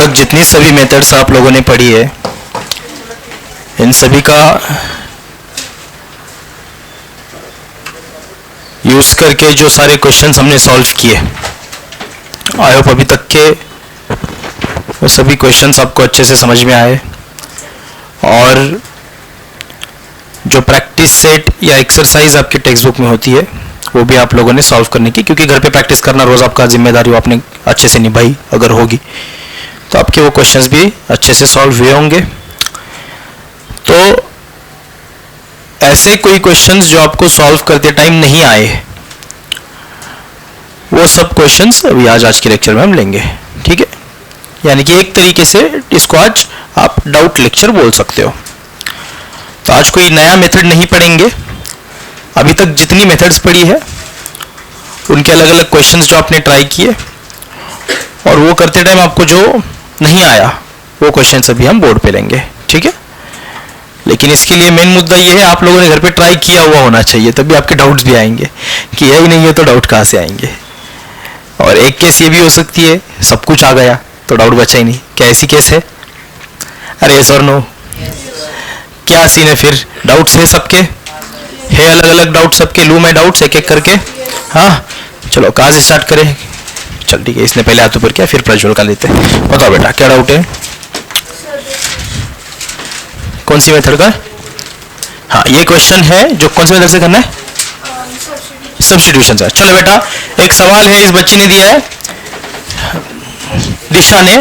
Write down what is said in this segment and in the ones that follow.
तक जितनी सभी मेथड्स आप लोगों ने पढ़ी है, इन सभी का यूज करके जो सारे क्वेश्चंस हमने सॉल्व किए, आई होप अभी तक के वो सभी क्वेश्चंस आपको अच्छे से समझ में आए, और जो प्रैक्टिस सेट या एक्सरसाइज आपकी टेक्स्ट बुक में होती है वो भी आप लोगों ने सॉल्व करने की, क्योंकि घर पे प्रैक्टिस करना रोज आपका जिम्मेदारी, वो आपने अच्छे से निभाई अगर होगी तो आपके वो क्वेश्चंस भी अच्छे से सॉल्व हुए होंगे। तो ऐसे कोई क्वेश्चंस जो आपको सॉल्व करते टाइम नहीं आए, वो सब क्वेश्चंस अभी आज के लेक्चर में हम लेंगे, ठीक है। यानी कि एक तरीके से इसको आज आप डाउट लेक्चर बोल सकते हो। तो आज कोई नया मेथड नहीं पढ़ेंगे, अभी तक जितनी मेथड्स पढ़ी है उनके अलग अलग क्वेश्चंस जो आपने ट्राई किए, और वो करते टाइम आपको जो नहीं आया वो क्वेश्चंस अभी हम बोर्ड पे लेंगे, ठीक है। लेकिन इसके लिए मेन मुद्दा ये है, आप लोगों ने घर पे ट्राई किया हुआ होना चाहिए, तभी आपके डाउट्स भी आएंगे। कि यही नहीं है तो डाउट कहाँ से आएंगे। और एक केस ये भी हो सकती है सब कुछ आ गया तो डाउट बचा ही नहीं, क्या ऐसी केस है? अरे यस और नो? क्या सीन है फिर? डाउट्स है सबके, है अलग अलग डाउट सबके, लूँ मैं डाउट्स एक एक करके। हाँ चलो कहाँ से स्टार्ट करें? चल ठीक है, इसने पहले हाथ ऊपर किया फिर प्रज्वल का लेते हैं। बताओ बेटा क्या डाउट है? कौन सी मेथड का? हाँ ये क्वेश्चन है जो कौन सी मेथड से करना है? सब्स्टिट्यूशन से। चलो बेटा एक सवाल है, इस बच्ची ने दिया है, दिशा ने,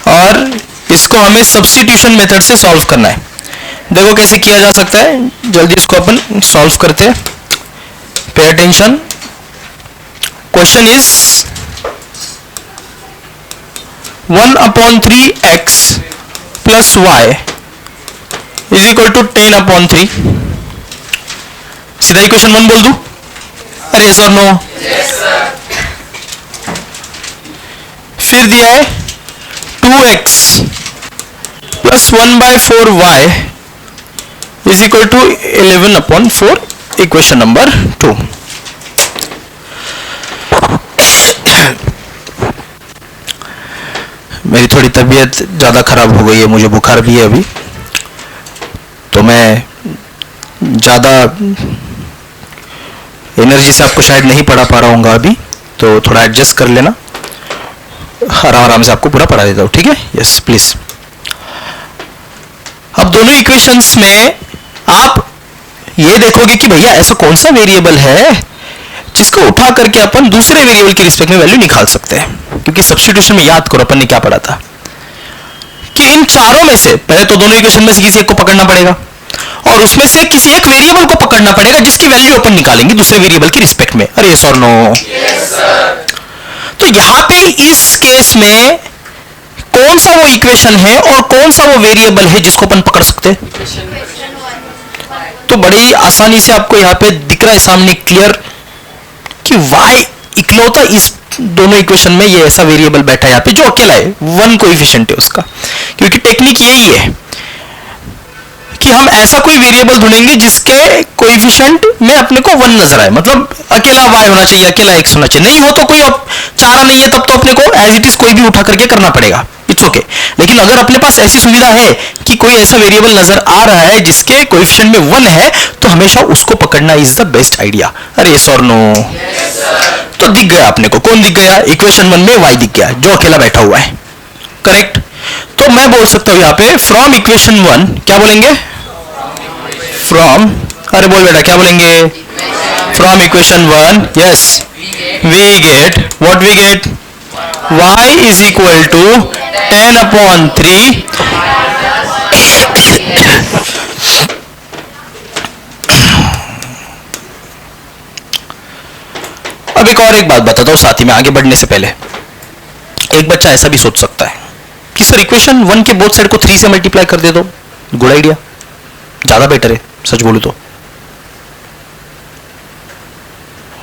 और इसको हमें सब्स्टिट्यूशन मेथड से सॉल्व करना है। देखो कैसे किया जा सकता है, जल्दी इसको अपन सॉल्व करते हैं। Pay attention. Question is 1/3x plus y is equal to 10/3। सीधा इक्वेशन 1 बोल दूं? अरे यस और नो? फिर दिया है 2x plus 1/4y is equal to 11/4, equation number 2। मेरी थोड़ी तबीयत ज़्यादा खराब हो गई है, मुझे बुखार भी है अभी, तो मैं ज़्यादा एनर्जी से आपको शायद नहीं पढ़ा पा रहा हूँ अभी, तो थोड़ा एडजस्ट कर लेना, आराम आराम से आपको पूरा पढ़ा देता हूँ, ठीक है? Yes please. अब दोनों इक्वेशंस में आप ये देखोगे कि भैया ऐसा कौन सा वेरिएबल है जिसको उठा करके अपन दूसरे वेरिएबल के रिस्पेक्ट में वैल्यू निकाल सकते हैं। क्योंकि सब्स्टिट्यूशन में याद करो अपन ने क्या पढ़ा था कि इन चारों में से पहले तो दोनों इक्वेशन में से किसी एक को पकड़ना पड़ेगा, और उसमें से किसी एक वेरिएबल को पकड़ना पड़ेगा जिसकी वैल्यू अपन निकालेंगे दूसरे वेरिएबल के रिस्पेक्ट में। अरे यस और नो? तो यहां पे इस केस में कौन सा वो इक्वेशन है और कौन सा वो वेरिएबल है जिसको अपन पकड़ सकते हैं? तो बड़ी आसानी से आपको यहाँ पे दिख रहा है सामने क्लियर कि y इकलौता इस दोनों इक्वेशन में ये ऐसा वेरिएबल बैठा है यहाँ पे जो अकेला है, 1 कोएफिशिएंट है उसका। क्योंकि टेक्निक यही है कि हम ऐसा कोई वेरिएबल ढूंढेंगे जिसके कोएफिशिएंट में अपने को 1 नजर आए, मतलब अकेला y होना चाहिए, अकेला x होना चाहिए। नहीं हो तो कोई चारा नहीं है, तब तो अपने को एज इट इज कोई भी उठा करके करना पड़ेगा, इट्स ओके। लेकिन अगर अपने पास ऐसी सुविधा है कि कोई ऐसा वेरिएबल नजर आ रहा है जिसके कोएफिशिएंट में 1 है, तो हमेशा उसको पकड़ना इज द बेस्ट आइडिया। अरे यस और नो? तो दिख गया अपने को, कौन दिख गया? इक्वेशन 1 में y दिख गया जो अकेला बैठा हुआ है, करेक्ट। तो मैं बोल सकता हूं यहाँ पे फ्रॉम इक्वेशन 1, क्या बोलेंगे? फ्रॉम, अरे बोल बेटा क्या बोलेंगे? From equation 1, yes, we get what? We get y is equal to 10/3 अब एक बात बताता हूं साथी में, आगे बढ़ने से पहले। एक बच्चा ऐसा भी सोच सकता है कि सर इक्वेशन 1 के बोथ साइड को 3 से मल्टीप्लाई कर दे दो, गुड आइडिया, ज्यादा बेटर है सच बोलूं तो।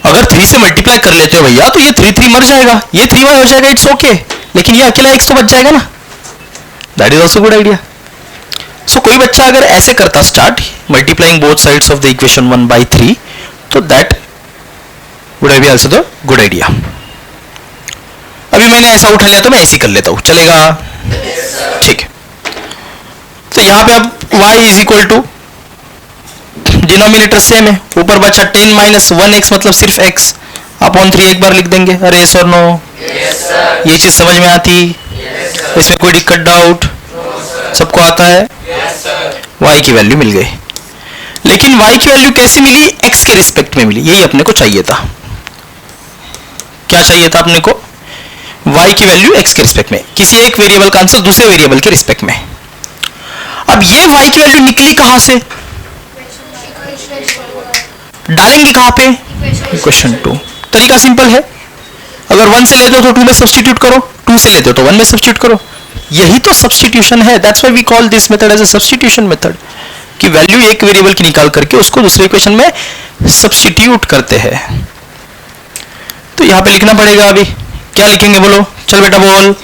अगर 3 से मल्टीप्लाई कर लेते हो भैया तो ये 3 मर जाएगा, ये 3y हो जाएगा, इट्स ओके, लेकिन ये अकेला x तो बच जाएगा ना, that is also good idea. So कोई बच्चा अगर ऐसे करता start multiplying both sides of the equation 1/3, तो that would be also the good idea. अभी मैंने ऐसा उठा लिया तो मैं ऐसे ही कर लेता हूं, चलेगा? ठीक है, तो यहाँ पे अब y is equal to, denominator same है, ऊपर बचा 10 माइनस 1x मतलब सिर्फ x अपॉन 3 एक बार लिख देंगे। अरे यस और नो? ये चीज समझ में आती? इसमें कोई दिक्कत, डाउट? सबको आता है? y की वैल्यू मिल गई, लेकिन y की वैल्यू कैसी मिली? x के रिस्पेक्ट में मिली। यही अपने को चाहिए था। क्या चाहिए था अपने को? y की वैल्यू x के रिस्पेक्ट में, किसी एक वेरिएबल का आंसर दूसरे वेरिएबल के रिस्पेक्ट में। अब ये y की वैल्यू निकली कहां से? डालेंगे कहां पे? इक्वेशन 2। तरीका सिंपल है, अगर 1 से लेते हो तो 2 में सब्स्टिट्यूट करो, 2 से लेते हो तो 1 में सब्स्टिट्यूट करो। यही तो सब्स्टिट्यूशन है। That's why we call this method as a substitution method, कि वैल्यू एक वेरिएबल की निकाल करके उसको दूसरे इक्वेशन में सब्स्टिट्यूट करते हैं। तो यहां पे लिखना पड़ेगा। अभी क्या लिखेंगे बोलो? चल बेटा बोल।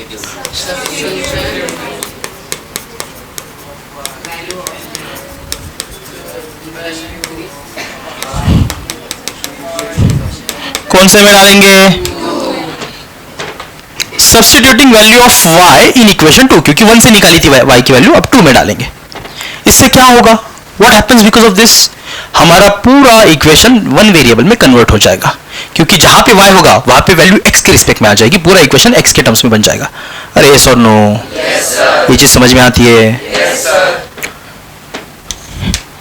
कौन से में डालेंगे? Substituting value of y in equation 2, क्योंकि 1 से निकाली थी y की वैल्यू, अब 2 में डालेंगे। इससे क्या होगा? What happens because of this? हमारा पूरा इक्वेशन 1 वेरिएबल में कन्वर्ट हो जाएगा, क्योंकि जहां पे y होगा वहां पे वैल्यू x के रिस्पेक्ट में आ जाएगी, पूरा इक्वेशन x के टर्म्स में बन जाएगा। अरे यस और नो? ये चीज समझ में आती है?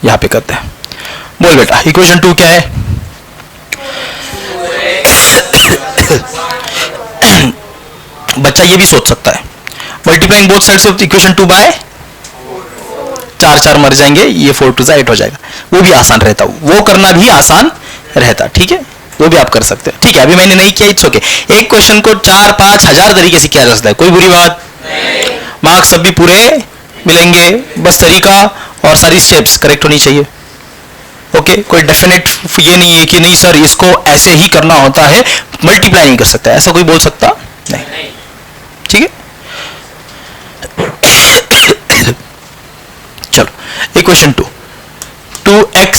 यहां पे करते हैं। बोल बेटा, इक्वेशन 2 क्या है? बच्चा ये भी सोच सकता है, multiplying both sides of equation 2 by 4 मर जाएंगे, ये 4 2 8 हो जाएगा। वो भी आसान रहता, वो करना भी आसान रहता। ठीक है, वो भी आप कर सकते हैं। ठीक है, अभी मैंने नहीं किया, इट्स ओके। एक क्वेश्चन को 4-5 हजार तरीके से किया जा सकता है, कोई बुरी बात नहीं। मार्क्स सब भी पूरे मिलेंगे, बस तरीका और सारी स्टेप्स करेक्ट होनी चाहिए। ओके, कोई डेफिनेट ये नहीं है कि नहीं सर इसको ऐसे ही करना होता है, मल्टीप्लाई नहीं कर सकता, ऐसा कोई बोल सकता नहीं। ठीक है, चलो इक्वेशन 2, 2x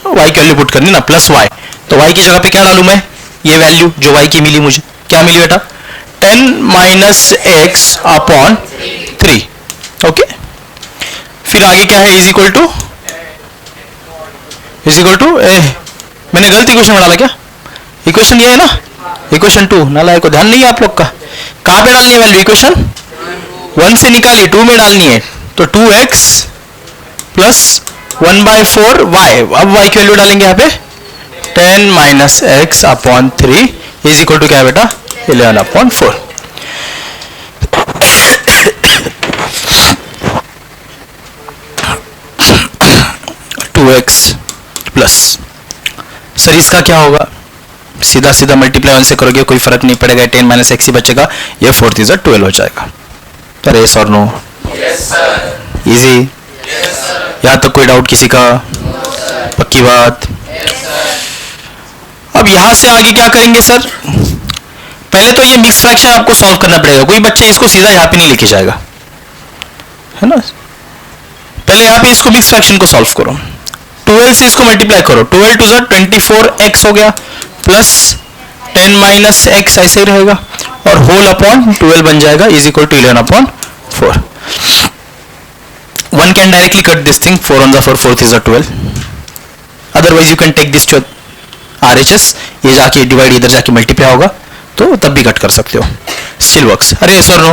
y की वैल्यू पुट करनी ना, प्लस y, तो y की जगह पे क्या डालूं मैं? ये वैल्यू जो y की मिली मुझे, क्या मिली बेटा? 10 माइनस एक्स अपॉन 3। ओके, फिर आगे क्या है? इज इक्वल टू मैंने गलत इक्वेशन में डाला क्या? इक्वेशन ये है ना, इक्वेशन 2। नालायक को ध्यान नहीं है आप लोग का। कहां पे डालनी है वैल्यू? इक्वेशन 1 से निकाली, 2 में डालनी है, तो 2x प्लस 1/4 y। अब y की वैल्यू डालेंगे यहाँ पे 10 minus x upon 3 is equal to क्या है बेटा? 11/4। प्लस सर इसका क्या होगा? सीधा सीधा मल्टीप्लाई 1 से करोगे, कोई फर्क नहीं पड़ेगा, 10 माइनस एक्स ही बचेगा, ये 4 3 12 हो जाएगा। अरे यस और नो? इजी? यहां तक कोई डाउट किसी का? पक्की बात? अब यहां से आगे क्या करेंगे सर? पहले तो ये मिक्स फ्रैक्शन आपको सॉल्व करना पड़ेगा। कोई बच्चा इसको सीधा यहाँ पे नहीं लेके जाएगा, है ना? पहले यहाँ पे इसको मिक्स फ्रैक्शन को सॉल्व करो, 12 से इसको मल्टीप्लाई करो, 12 टू 24x हो गया, प्लस 10 माइनस एक्स ऐसे ही रहेगा, और होल अपॉन 12 बन जाएगा, is equal to 11/4। 1 can directly cut this thing, 4 on the 4, 4 3 12। Otherwise you can take this to RHS, ये जाके डिवाइड इधर जाके मल्टीप्लाई होगा, तो तब भी कट कर सकते हो, स्टिल वर्क्स। अरे सर नो?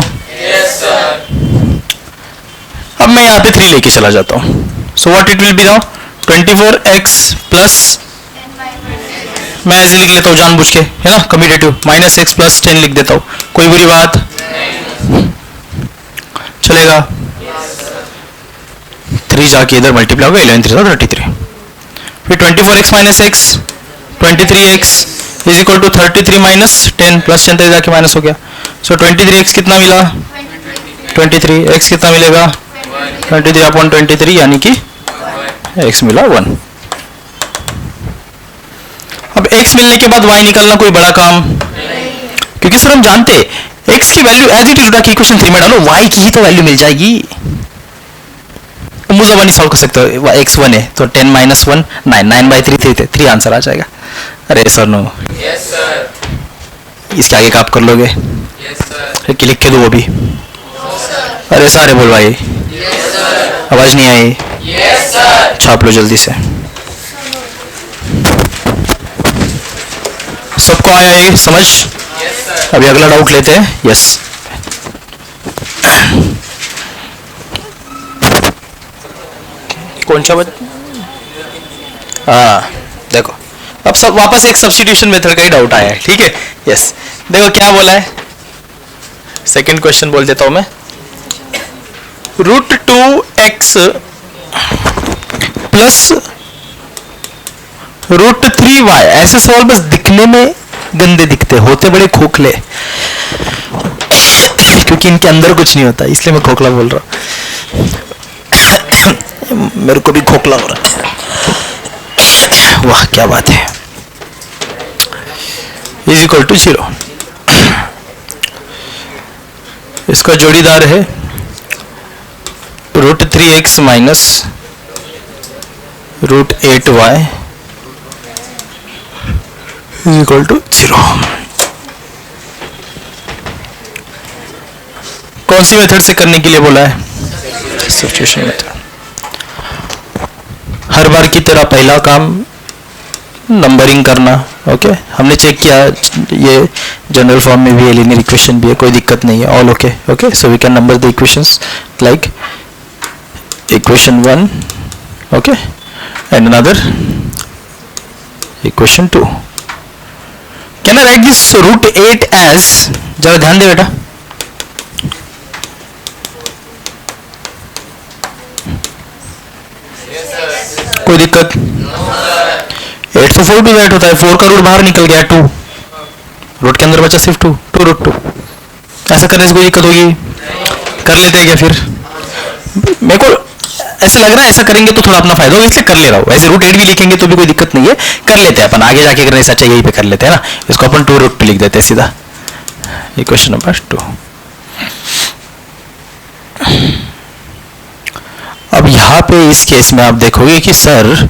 अब मैं यहाँ पे 3 लेके चला जाता हूँ, so what it will be now? 24x plus, मैं ऐसे लिख लेता हूँ जानबूझ के, है ना, कम्यूटेटिव, माइनस एक्स प्लस 10 लिख देता हूँ, कोई बुरी बात चलेगा? 3 जाके इधर मल्टीप्लाई होगा, 11 3 33, फिर 24x minus x 23x is equal to 33 minus 10 plus 10 जाके माइनस हो गया, सो 23x कितना मिला? 23, x कितना मिलेगा? 23 अपॉन 23, यानी कि x मिला 1। अब x मिलने के बाद y निकालना कोई बड़ा काम, क्योंकि सर हम जानते x की वैल्यू एज इट इज उठा के इक्वेशन 3 में डालो, y की ही तो वैल्यू मिल जाएगी। मुझे नहीं सॉल्व कर सकते हो, x 1 है तो 10 माइनस 1 9, 9/3 3 आंसर आ जाएगा। अरे सर नो? Yes sir. इसके आगे का आप कर लोगे? Yes sir. लिख के दो वो भी। अरे सारे बोल भाई। आवाज नहीं आई। छाप लो जल्दी से। सबको आया ये समझ? अभी अगला डाउट लेते हैं। यस, कौन सा हाँ देखो, अब सब वापस एक सब्स्टिट्यूशन मेथड का ही डाउट आया है, ठीक है। यस, देखो क्या बोला है। सेकंड क्वेश्चन बोल देता हूं मैं। √2x plus √3y। ऐसे सवाल बस दिखने में गंदे दिखते, होते बड़े खोखले, क्योंकि इनके अंदर कुछ नहीं होता, इसलिए मैं खोखला बोल रहा हूं। मेरे को भी खोखला हो रहा है। वाह क्या बात है। Is equal to 0। इसका जोड़ीदार है √3x minus √8y is equal to 0। कौन सी मेथड से करने के लिए बोला है? Substitution method. हर बार की तरह पहला काम नंबरिंग करना। ओके, हमने चेक किया ये जनरल फॉर्म में भी है, लीनियर इक्वेशन भी है, कोई दिक्कत नहीं है, all okay. Okay, so we can number the equations like equation 1, okay, and another equation 2। Can I write this √8 as, जरा ध्यान दे बेटा, कोई दिक्कत? 8 से 4 डिवाइड होता है, 4 का रूट बाहर निकल गया 2, रूट के अंदर बचा सिर्फ 2, 2√2। ऐसा करने से कोई दिक्कत होगी? कर लेते हैं क्या फिर? मेरे को ऐसे लग रहा है ऐसा करेंगे तो थोड़ा अपना फायदा होगा, इसलिए कर ले रहा हूँ। वैसे √8 भी लिखेंगे तो भी कोई दिक्कत नहीं है, कर लेते हैं अपन, आगे जाके करने से अच्छा यही पे कर लेते हैं ना। इसको अपन 2√2 लिख देते हैं सीधा, इक्वेशन नंबर 2। अब यहाँ पे इस केस में आप देखोगे कि सर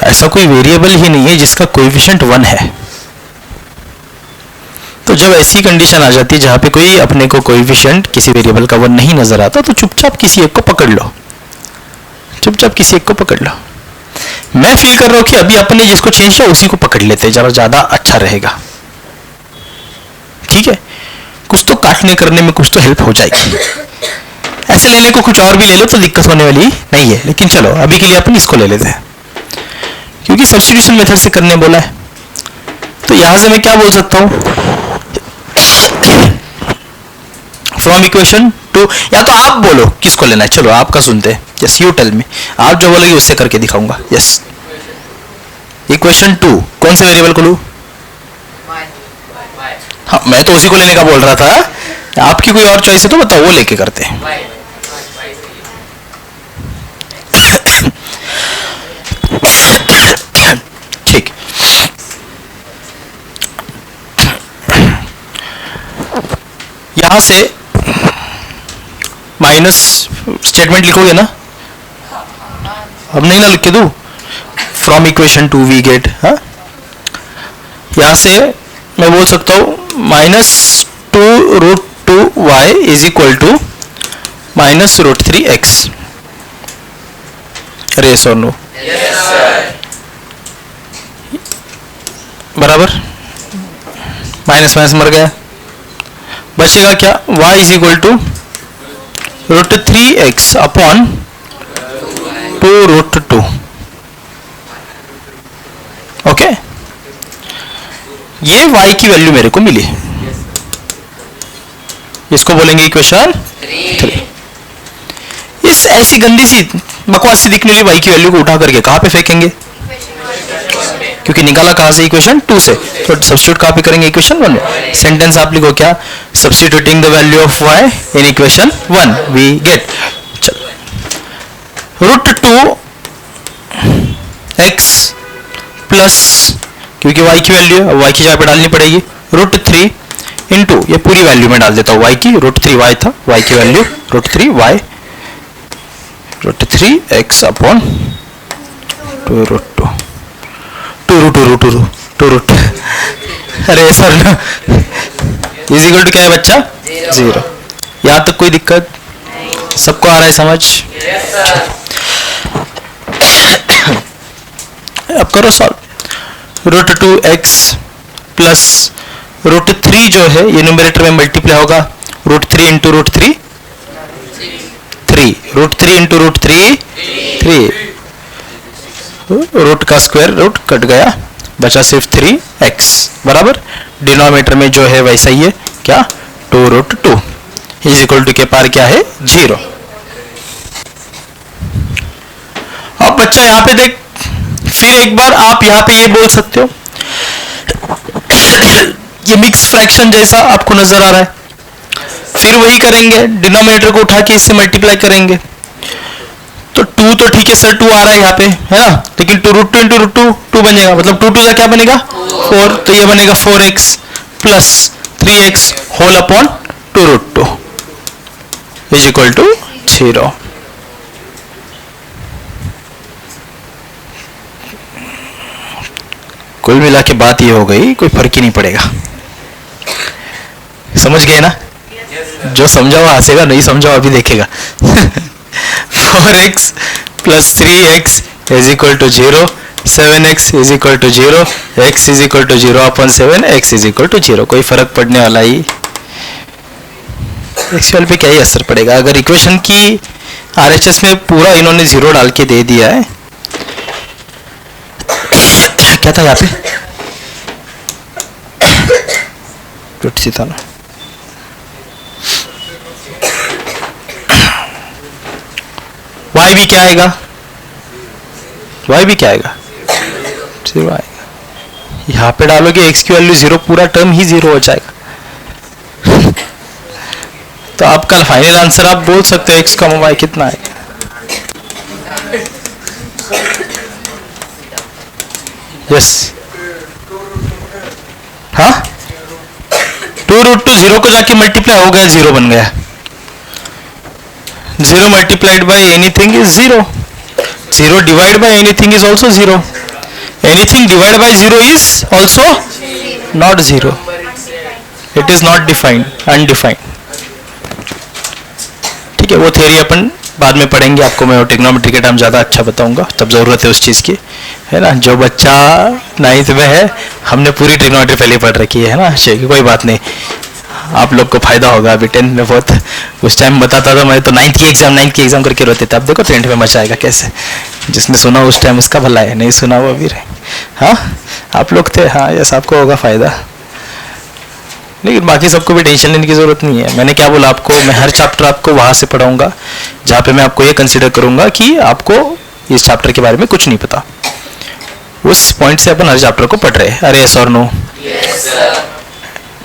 ऐसा कोई वेरिएबल ही नहीं है जिसका कोएफिशिएंट 1 है। तो जब ऐसी कंडीशन आ जाती है जहाँ पे कोई अपने को कोएफिशिएंट किसी वेरिएबल का 1 नहीं नजर आता, तो चुपचाप किसी एक को पकड़ लो, चुपचाप किसी एक को पकड़ लो। मैं फील कर रहा हूँ कि अभी अपने जिसको चेंज किया उसी को पकड़ लेते हैं, जरा ज्यादा अच्छा रहेगा, ठीक है। कुछ तो काटने करने में कुछ तो हेल्प हो जाएगी। ऐसे लेने को कुछ और भी ले लो तो दिक्कत होने वाली नहीं है, लेकिन चलो अभी के लिए अपन इसको ले लेते हैं, क्योंकि सब्स्टिट्यूशन मेथड से करने बोला है। तो यहां से मैं क्या बोल सकता हूं? फ्रॉम इक्वेशन 2, या तो आप बोलो किसको लेना है, चलो आपका सुनते हैं। यस, यू टेल मी, आप जो बोलोगे उससे करके दिखाऊंगा। यस, इक्वेशन 2 कौन से वेरिएबल को लूं? हाँ, मैं तो उसी को लेने का बोल रहा था, आपकी कोई और चॉइस है तो बताओ, वो लेके करते हैं। ठीक, यहां से माइनस स्टेटमेंट लिखोगे ना? अब नहीं ना लिख के दूं? फ्रॉम इक्वेशन 2 वी गेट, हाँ, यहां से मैं बोल सकता हूं -2√2y is equal to -√3x। अरे यस और नो? बराबर, माइनस माइनस मर गया, बचेगा क्या? y is equal to √3x upon 2√2। Okay, ये y की वैल्यू मेरे को मिली, इसको बोलेंगे इक्वेशन 3। इस ऐसी गंदी सी बकवास सी दिखने वाली y की वैल्यू को उठा करके कहां पे फेंकेंगे? क्योंकि निकाला कहां से? इक्वेशन 2 से, तो सब्स्टिट्यूट कहां पे करेंगे? इक्वेशन 1 में। सेंटेंस आप लिखो क्या? Substituting the value of y in equation 1 we get √2x plus, क्योंकि y की वैल्यू है, y की जगह पे डालनी पड़ेगी, √3 इंटू, ये पूरी वैल्यू में डाल देता हूँ, y की √3y था, y की वैल्यू √3y, √3x अपॉन 2√2, 2√2, अरे सर इज इक्वल टू क्या है बच्चा? 0। यहाँ तक कोई दिक्कत? सबको आ रहा है समझ? अब करो solve. Root 2x plus root 3 जो है ये न्यूमरेटर में मल्टीप्लाई होगा, root 3 into root 3 3, root 3 into root 3 3, root का स्क्वायर रूट कट गया, बचा सिर्फ 3x बराबर। डिनोमिनेटर में जो है वैसा ही है, क्या 2 रूट 2 इज इक्वल टू के पार क्या है 0। अब बच्चा यहाँ पे देख, फिर एक बार आप यहाँ पे ये बोल सकते हो ये मिक्स फ्रैक्शन जैसा आपको नजर आ रहा है, फिर वही करेंगे, डिनोमिनेटर को उठा के इससे मल्टीप्लाई करेंगे। तो 2 तो ठीक है सर 2 आ रहा है यहाँ पे, है ना, लेकिन 2 रूट 2 इंटू रूट 2 2 बनेगा, मतलब 2 2 का क्या बनेगा 4, तो ये बनेगा 4x plus 3x whole upon 2 root 2 is equal to 0। कुल मिला के बात ये हो गई, कोई फर्क ही नहीं पड़ेगा। समझ गए ना? जो समझा वो हंसेगा, नहीं समझा अभी देखेगा। 4x plus 3x is equal to 0, 7x is equal to 0, x is equal to 0 upon 7, x is equal to 0। कोई फर्क पड़ने वाला ही एक्चुअल पे क्या ही असर पड़ेगा? अगर इक्वेशन की आरएचएस में पूरा इन्होंने 0 डाल के दे दिया है, क्या था यहाँ पे टूट सी था ना, y भी क्या आएगा, y भी क्या आएगा 0 आएगा। यहाँ पे डालोगे x की वैल्यू 0, पूरा टर्म ही 0 हो जाएगा। तो आपका फाइनल आंसर आप बोल सकते हो x का y कितना आएगा। यस हाँ, 2 रूट 2 0 को जाके मल्टीप्लाई हो गया, 0 बन गया। 0 multiplied by anything is 0, 0 divided by anything is also 0, anything divided by 0 is also not 0, it is not defined, undefined। ठीक है, वो थ्योरी अपन बाद में पढ़ेंगे, आपको मैं ट्रिग्नोमेट्री के टाइम ज़्यादा अच्छा बताऊंगा, तब ज़रूरत है उस चीज़ की, है ना। जो बच्चा 9th में है, हमने पूरी ट्रिग्नोमेट्री पहले पढ़ रखी है ना, चलिए कोई बात नहीं, आप लोग को फायदा होगा। अभी 10th में बहुत उस टाइम बताता था मैं, तो 9th की एग्जाम करके रोते थे। अब देखो 10th में मचा आएगा कैसे, जिसने सुना उस टाइम उसका भला है, नहीं सुना वो भी रहे। हाँ आप लोग थे, हाँ यस आपको होगा फायदा, लेकिन बाकी सबको भी टेंशन लेने की जरूरत नहीं है। मैंने क्या बोला आपको, मैं हर चैप्टर आपको वहां से पढ़ाऊंगा जहाँ पे मैं आपको ये कंसिडर करूंगा कि आपको इस चैप्टर के बारे में कुछ नहीं पता, उस पॉइंट से अपन हर चैप्टर को पढ़ रहे हैं। अरे यस और नो?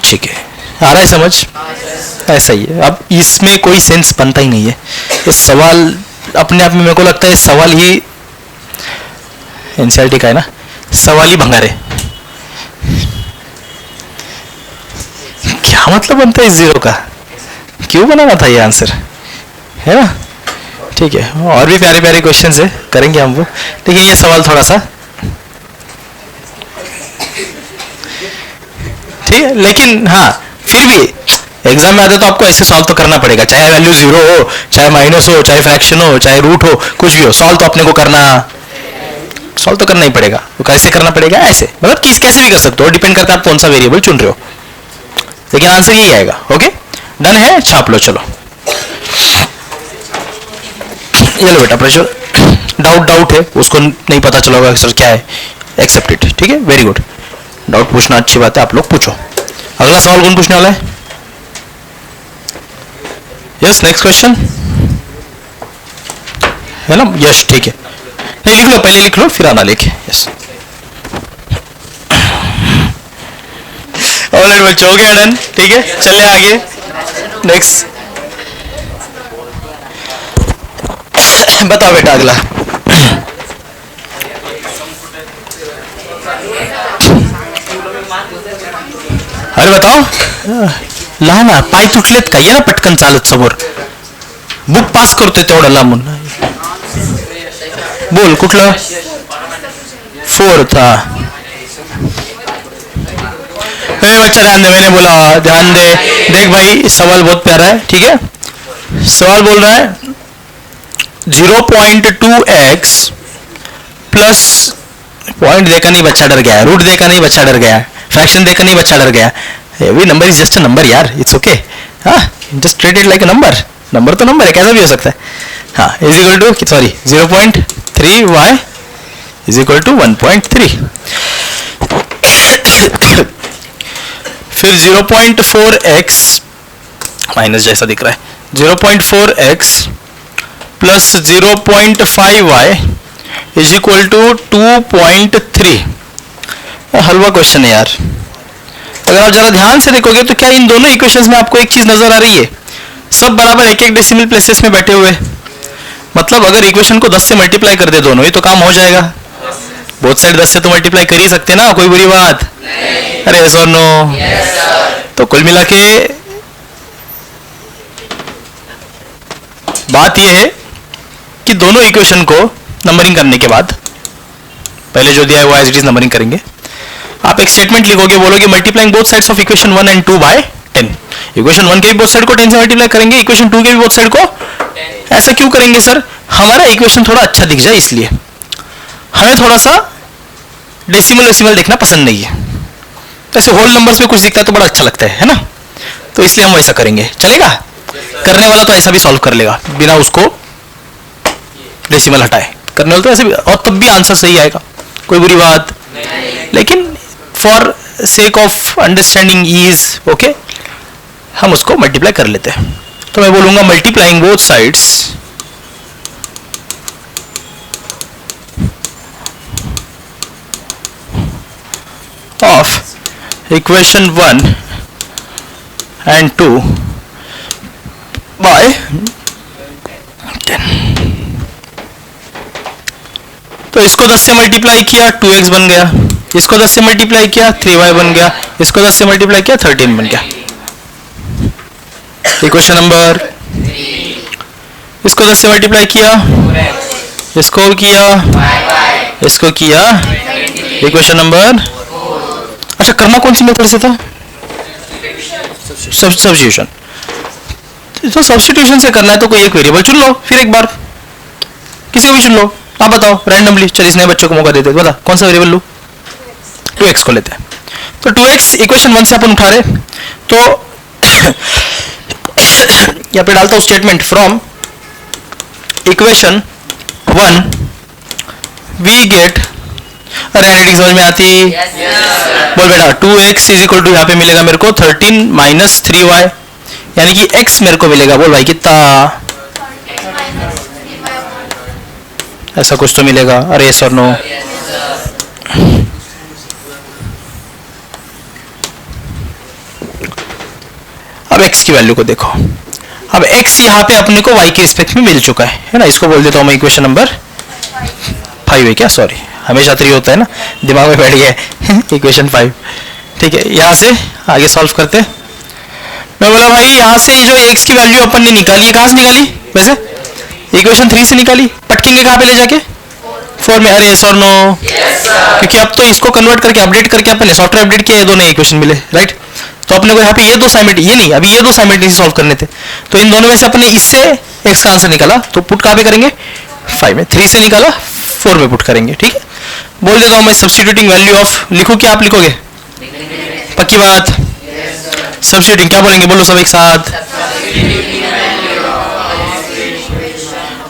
ठीक है, आ रहा है समझ? ऐसा ही है। अब इसमें कोई सेंस बनता ही नहीं है, ये सवाल अपने आप में मेरे को लगता है सवाल ही एनसीईआरटी का है ना, सवाल ही भंगार है। क्या मतलब बनता है इस 0 का, क्यों बनाना था ये आंसर, है ना। ठीक है, और भी प्यारे प्यारे क्वेश्चंस है, करेंगे हम वो, लेकिन ये सवाल थोड़ा सा ठीक है। लेकिन हाँ फिर भी एग्जाम में आते तो आपको ऐसे सॉल्व तो करना पड़ेगा, चाहे वैल्यू 0 हो, चाहे माइनस हो, चाहे फ्रैक्शन हो, चाहे रूट हो, कुछ भी हो, सॉल्व तो अपने को सॉल्व तो करना ही पड़ेगा। तो कैसे करना पड़ेगा, ऐसे, मतलब कैसे भी कर सकते हो, डिपेंड करता है आप कौन सा वेरिएबल चुन रहे हो, लेकिन आंसर यही आएगा। ओके डन है, छाप लो। चलो ये लो बेटा प्रेशर, डाउट है, उसको नहीं पता चला होगा सर क्या है, एक्सेप्ट इट। ठीक है, वेरी गुड, डाउट पूछना अच्छी बात है, आप लोग पूछो। अगला सवाल कौन पूछने वाला है? यस नेक्स्ट क्वेश्चन है ना, यस ठीक है, नहीं लिख लो, पहले लिख लो फिर आना लेके। यस ऑलराइट बच्चों, हो गया डन। ठीक है, चले आगे नेक्स्ट। बताओ बेटा अगला। अरे बताओ, लहान पाय तुटलेत का, ये ना पटकन चालत समोर, बुक पास करतोय तेवढं लांबून। बोल कुठलं? 4th। बच्चा ध्यान दे, मैंने बोला ध्यान दे। देख भाई सवाल बहुत प्यारा है, ठीक है। सवाल बोल रहा है 0.2x प्लस, पॉइंट देकर नहीं बच्चा डर गया, रूट देकर नहीं बच्चा डर गया, फ्रैक्शन देकर नहीं बच्चा डर गया, every number is just a number यार, इट्स ओके, हाँ just treat it like a number, number तो नंबर है, कैसा भी हो सकता है, हाँ is equal to sorry 0.3y is equal to 1.3। फिर 0.4x माइनस जैसा दिख रहा है, 0.4x plus 0.5y is equal to 2.3। हलवा क्वेश्चन है यार, अगर आप जरा ध्यान से देखोगे तो क्या इन दोनों इक्वेशंस में आपको एक चीज नजर आ रही है, सब बराबर एक एक डेसिमल प्लेसेस में बैठे हुए, मतलब अगर इक्वेशन को 10 से मल्टीप्लाई कर दे दोनों ही तो काम हो जाएगा, बोथ साइड 10 से तो मल्टीप्लाई कर ही सकते ना, कोई बुरी बात नहीं। अरे यस और नो? तो कुल मिला के बात यह है कि दोनों इक्वेशन को नंबरिंग करने के बाद, पहले जो दिया है वो एज इट इज नंबरिंग करेंगे, आप एक स्टेटमेंट लिखोगे, बोलोगे multiplying both sides of equation 1 and 2 by 10। Equation 1 के भी बोथ साइड को 10 से मल्टीप्लाई करेंगे, इक्वेशन 2 के भी बोथ साइड को। ऐसा क्यों करेंगे सर? हमारा इक्वेशन थोड़ा अच्छा दिख जाए इसलिए, हमें थोड़ा सा डेसिमल देखना पसंद नहीं है, ऐसे होल नंबर्स में कुछ दिखता है तो बड़ा अच्छा लगता है ना, तो इसलिए हम ऐसा करेंगे। चलेगा? करने वाला तो ऐसा भी सॉल्व कर लेगा बिना उसको डेसिमल हटाए, करने वाला तो ऐसे भी, और तब भी आंसर सही आएगा, कोई बुरी बात नहीं। लेकिन for sake of understanding ease okay, हम उसको मल्टीप्लाई कर लेते हैं। तो मैं बोलूंगा multiplying both sides of equation 1 and 2 by 10। तो इसको 10 से मल्टीप्लाई किया 2x बन गया, इसको 10 से मल्टीप्लाई किया 3y बन गया, इसको 10 से मल्टीप्लाई किया 13 बन गया। इक्वेशन नंबर 3, इसको 10 से मल्टीप्लाई किया, इसको किया, इसको किया, इक्वेशन नंबर 4। अच्छा करना कौन सी मेथड से था? सब्स्टिट्यूशन। तो सब्स्टिट्यूशन से करना है तो कोई एक वेरिएबल चुन लो, फिर एक बार किसी को भी चुन लो, आप बताओ रैंडमली। चलिए इस नए बच्चों को मौका देते, बता कौन सा वेरिएबल लूं? 2x को लेते हैं। तो 2x इक्वेशन 1 से अपन उठा रहे, तो यहाँ पे डालता हूं statement from equation 1 we get, अरे एनालिटिक्स समझ में आती? बोल बेटा 2x इज इक्वल टू, यहाँ पे मिलेगा मेरे को 13 माइनस 3y, यानी कि x मेरे को मिलेगा, बोल भाई कितना? ऐसा कुछ तो मिलेगा, अरे यस और नो? अब x की वैल्यू को देखो, अब x यहाँ पे अपने को y के रिस्पेक्ट में मिल चुका है ना, इसको बोल देता हूँ मैं इक्वेशन नंबर 5 है क्या, सॉरी हमेशा 3 होता है ना, दिमाग में बैठ गया है इक्वेशन 5। ठीक है, यहाँ से आगे सॉल्व करते। मैं बोला भाई यहाँ से जो x की वैल्यू अपन ने निकाली है, कहाँ से निकाली वैसे? इक्वेशन 3 से निकाली, पटकेंगे कहाँ पे ले जाके? 4 में। अरे यस और नो? क्योंकि अब तो इसको कन्वर्ट करके अपडेट करके अपने सॉफ्टवेयर अपडेट किया, ये दोनों इक्वेशन मिले, राइट? तो अपने को यहाँ पे ये दो साइमल्टेनियस, ये नहीं अभी ये दो साइमल्टेनियस सॉल्व करने थे, तो इन दोनों में से अपने इससे x का आंसर निकाला, तो पुट कहाँ पे करेंगे? 5 में। 3 से निकाला 4 में पुट करेंगे। ठीक है, बोल देता हूँ मैं सब्स्टिट्यूटिंग वैल्यू ऑफ, लिखूँ क्या आप लिखोगे? पक्की बात? सब्स्टिट्यूटिंग क्या बोलेंगे, बोलो सब एक साथ।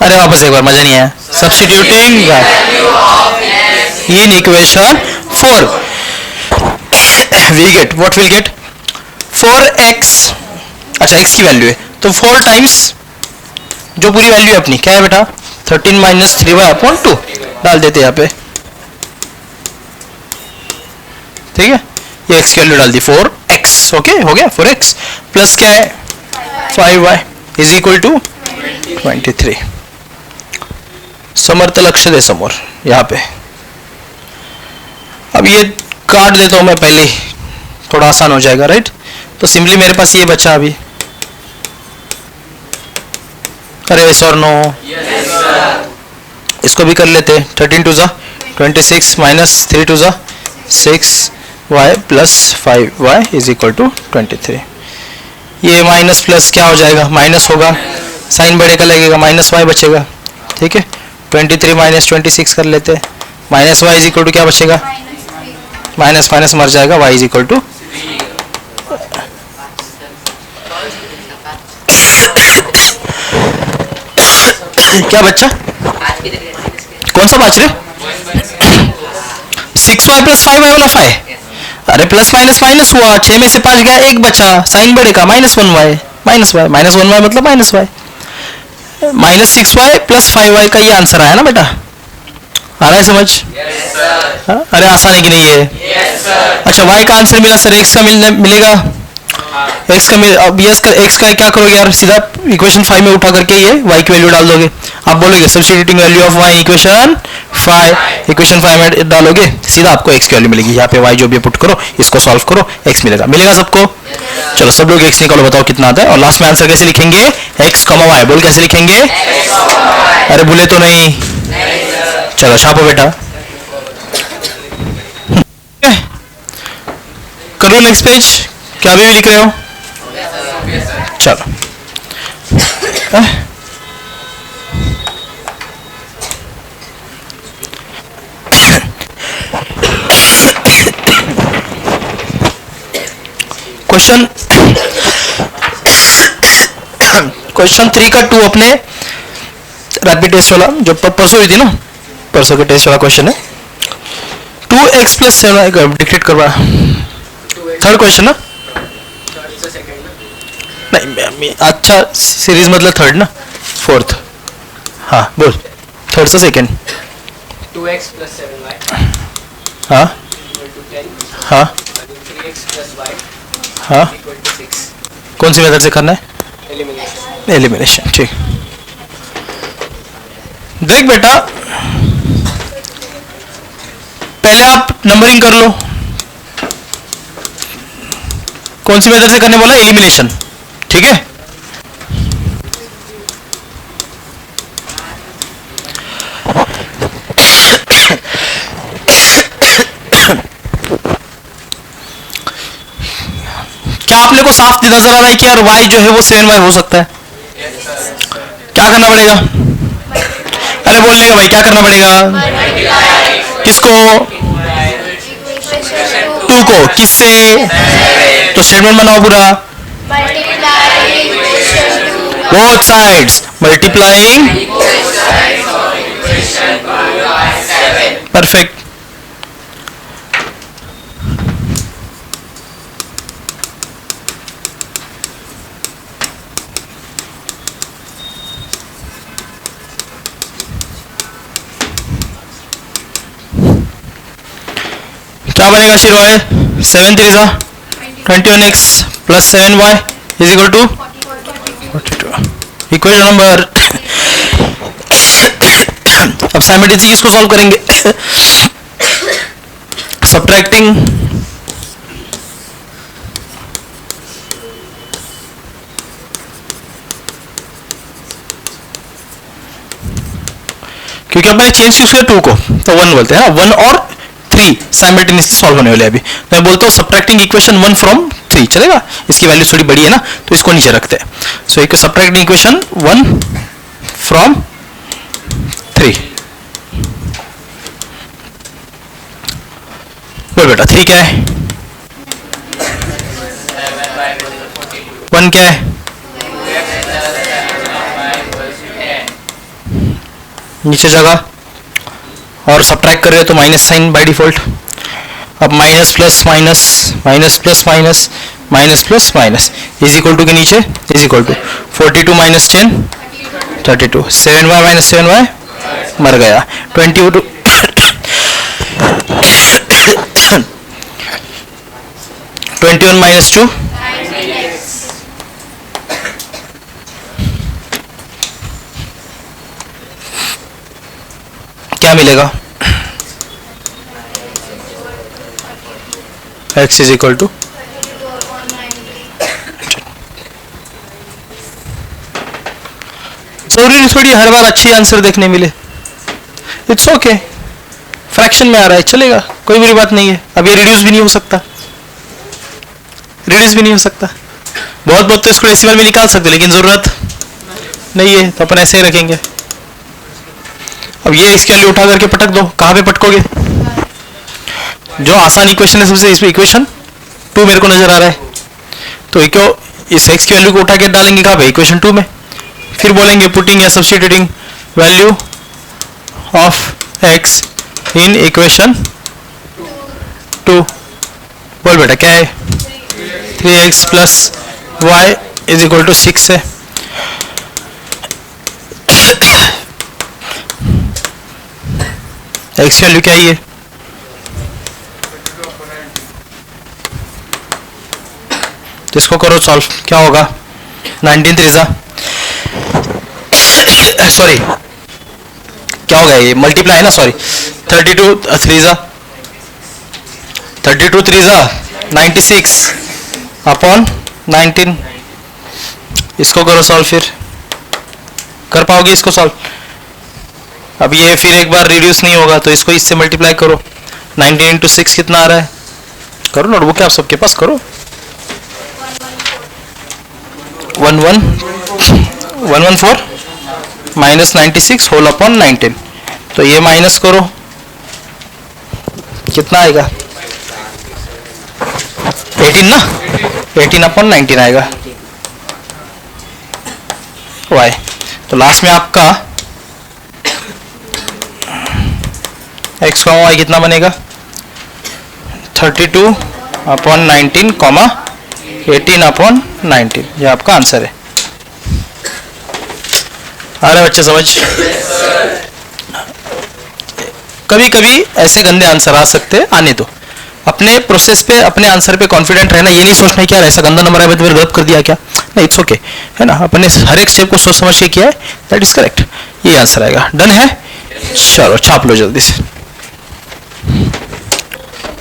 अरे वापस एक बार, मजा नहीं आया। Substituting in equation 4 we get, what will get? 4x, अच्छा x की वैल्यू है तो 4 टाइम्स जो पूरी वैल्यू है अपनी, क्या है बेटा? 13 माइनस 3y अपॉन 2 डाल देते यहाँ पे। ठीक है, ये x की वैल्यू डाल दी 4x, ओके हो गया 4x प्लस क्या है 5y इज इक्वल टू 23। समर्थ लक्ष्य दे समोर यहाँ पे। अब ये काट देता हूं मैं पहले, थोड़ा आसान हो जाएगा, राइट? तो सिंपली मेरे पास ये बचा अभी, अरे यस और नो? इसको भी कर लेते। 13 टू जा 26 माइनस 3 टू जा 6y plus 5y is equal to 23। ये माइनस प्लस क्या हो जाएगा? माइनस होगा, साइन बढ़ेगा लगेगा, माइनस y बचेगा, ठीक है, 23 माइनस 26 कर लेते हैं, minus y is equal to क्या बचेगा, माइनस माइनस मर जाएगा, वाई इज इक्वल टू क्या बच्चा, कौन सा बाच रहे, 6y प्लस 5y वाला 5, अरे प्लस माइनस माइनस हुआ, 6 में से 5 गया, 1 बचा, साइन बढ़ेगा, minus 1y, minus Y, minus 1y मतलब minus Y, minus 6y plus 5y का ये आंसर आया ना बेटा, आ रहा है समझ? yes, अरे आसान है कि नहीं है? yes, अच्छा y का आंसर मिला सर, x का मिलेगा, x का अब यस का x का क्या करोगे यार, सीधा इक्वेशन 5 में उठा करके ये y की वैल्यू डाल दोगे, आप बोलोगे substituting value of y equation 5, equation 5 में डालोगे, सीधा आपको x की वैल्यू मिलेगी, यहाँ पे y जो भी पुट करो, इसको सॉल्व करो, x मिलेगा, मिलेगा सबको? yes, चलो सब लोग x निकालो, बताओ कितना आता है, और लास्ट में आंसर कैसे लिखेंगे, x, y, बोल कैसे लिखेंगे, अरे भूले तो नहीं, चलो छापो बेटा, करो नेक्स्ट पेज, क्या भी लिख रहे हो, चलो क्वेश्चन 3 का 2 अपने रैपिड टेस्ट वाला जो परसों हुई थी ना, परसों के टेस्ट वाला क्वेश्चन है, 2x प्लस 7 डिक्टेट करवा, थर्ड क्वेश्चन ना, नहीं अच्छा सीरीज मतलब थर्ड ना, फोर्थ, हाँ बोल, थर्ड से सेकेंड, 2x plus 7y हाँ equal to 10, हाँ 3x plus y हाँ, equal to 6, कौन सी मेथड से करना है, elimination, एलिमिनेशन, ठीक, देख बेटा पहले आप नंबरिंग कर लो, कौन सी मेथड से करने बोला, एलिमिनेशन, ठीक है, क्या आप लोगों को साफ नजर आ रहा है कि यार y जो है वो 7y हो सकता है, क्या करना पड़ेगा, अरे बोलने का भाई क्या करना पड़ेगा, किसको, 2 को, किससे, तो स्टेटमेंट बनाओ पूरा, both sides multiplying, perfect, क्या बनेगा शिरोए, 7 3 21x plus 7y is equal to 42, equation number, अब साइमल्टेनियसली इसको सॉल्व करेंगे, सब्ट्रैक्टिंग क्योंकि अब मैंने चेंज यूज किया 2 को, तो 1 बोलते हैं ना, 1 और 3 साइमल्टेनियसली सॉल्व होने वाले अभी, मैं बोलता हूँ सब्ट्रैक्टिंग इक्वेशन 1 फ्रॉम 3, चलेगा, इसकी वैल्यू थोड़ी बड़ी है ना, तो इसको नीचे रखते हैं, सो एक सब्ट्रैक्टिंग इक्वेशन 1 फ्रॉम 3, बोल बेटा 3 क्या है, 1 क्या है, नीचे जगह, और सब्ट्रैक्ट कर रहे हो तो माइनस साइन बाय डिफॉल्ट, अब minus plus minus, minus plus minus, minus plus minus is equal to के नीचे is equal to 42 minus 10 32, 7y minus 7y मर गया, 22 21 माइनस 2 क्या मिलेगा, x इज इक्वल टू, जरूरी नहीं थोड़ी हर बार अच्छी आंसर देखने मिले, इट्स ओके, फ्रैक्शन में आ रहा है चलेगा, कोई बुरी बात नहीं है, अब ये रिड्यूस भी नहीं हो सकता, रिड्यूस भी नहीं हो सकता, बहुत तो इसको डेसिमल में निकाल सकते लेकिन जरूरत नहीं है, तो अपन ऐसे ही रखेंगे, अब ये x की वैल्यू उठा करके पटक दो, कहाँ पे पटकोगे? जो आसान इक्वेशन है सबसे, इसमें इक्वेशन 2 मेरे को नजर आ रहा है, तो इस x की वैल्यू को उठा के डालेंगे कहाँ पे? इक्वेशन 2 में। फिर बोलेंगे पुटिंग या substituting value of x in equation 2। बोल बेटा क्या है? 3x plus y is equal to 6 है। x की वैल्यू क्या है? इसको करो सॉल्व, क्या होगा? 19 त्रिजा सॉरी क्या होगा ये? मल्टीप्लाई है ना, सॉरी 32 त्रिजा 32 त्रिजा 96 अपॉन 19। इसको करो सॉल्व, फिर कर पाओगे इसको सॉल्व? अब ये फिर एक बार रिड्यूस नहीं होगा तो इसको इससे मल्टीप्लाई करो। 19 इंटू 6 कितना आ रहा है? करो नोटबुक है आप सबके पास, करो। 114 माइनस 96 होल अपॉन 19, तो ये माइनस करो, कितना आएगा? 18 ना, 18 अपॉन 19 आएगा वाई। तो लास्ट में आपका x का y कितना बनेगा? 32 अपॉन 19 कॉमा 18 अपॉन 19, ये आपका आंसर है। आ रहा है बच्चे समझ? कभी कभी ऐसे गंदे आंसर आ सकते हैं, आने दो। अपने प्रोसेस पे, अपने आंसर पे कॉन्फिडेंट रहना, ये नहीं सोचना क्या ऐसा गंदा नंबर आया तो फिर गलत कर दिया क्या, नहीं, इट्स ओके है ना। अपने हर एक स्टेप को सोच समझ के किया है, दैट इज करेक्ट, ये आंसर आएगा। डन है? चलो छाप लो जल्दी से।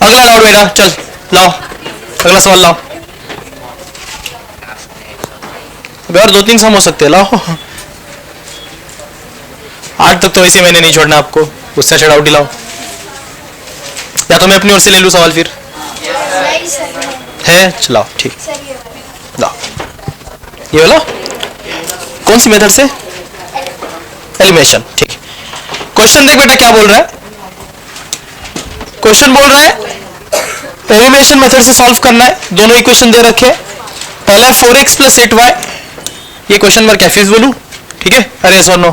अगला लाओ बेटा, चल लाओ अगला सवाल लाओ। अबे और 2-3 सम हो सकते हैं, लाओ। 8 तक तो वैसे मैंने नहीं छोड़ना आपको, उससे चढ़ाउट ही लाओ, या तो मैं अपनी ओर से ले लूँ सवाल फिर है? चलाओ ठीक, लाओ ये वाला। कौन सी मेथड से? एलिमिनेशन, ठीक। क्वेश्चन देख बेटा क्या बोल रहा है। क्वेश्चन बोल रहा है एलिमिनेशन मेथड से सॉल्व करना है। दोनों इक्वेशन दे रखे, पहला है 4x प्लस 8y, ये क्वेश्चन मार्क क्या फीस बोलूं? ठीक है, अरे यस और no?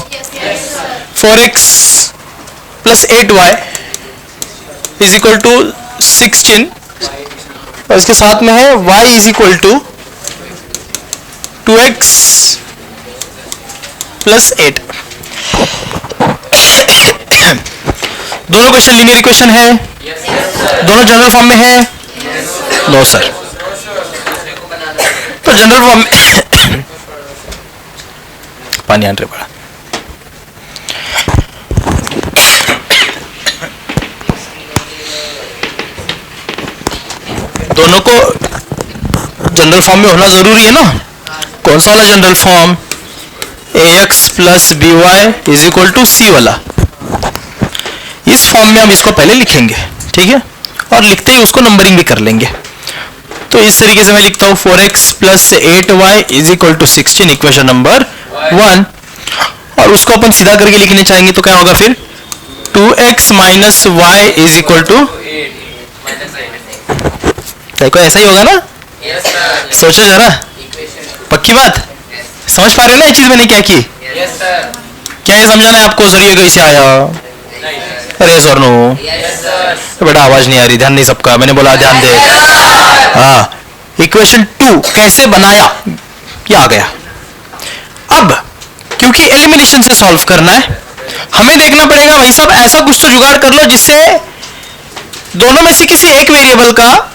4x plus 8y is equal to 16, और इसके साथ में है y is equal to 2x plus 8। दोनों क्वेश्चन लीनियर इक्वेशन है? दोनों जनरल फॉर्म में है? No sir. तो जनरल फॉर्म में पानी आने पड़ा। दोनों को जनरल फॉर्म में होना जरूरी है ना। कौन सा वाला general form? ax plus b y is equal to c वाला। इस फॉर्म में हम इसको पहले लिखेंगे, ठीक है, और लिखते ही उसको नंबरिंग भी कर लेंगे। तो इस तरीके से मैं लिखता हूं 4x plus 8y is equal to 16, equation number 1। और उसको अपन सीधा करके लिखने चाहेंगे तो क्या होगा फिर? 2x minus y is equal to, देखो ऐसा ही होगा ना? सोचो जरा, पक्की बात समझ पा रहे हो ना ये चीज मैंने क्या की? क्या ये समझाना है आपको? जरिए कैसे आया? अरे सर नो बेटा, आवाज नहीं आ रही, ध्यान नहीं सबका, मैंने बोला ध्यान दे। हाँ, इक्वेशन 2 कैसे बनाया, ये आ गया। अब क्योंकि एलिमिनेशन से सॉल्व करना है, हमें देखना पड़ेगा भाई साहब ऐसा कुछ तो जुगाड़ कर लो जिससे दोनों में से किसी एक वेरिएबल का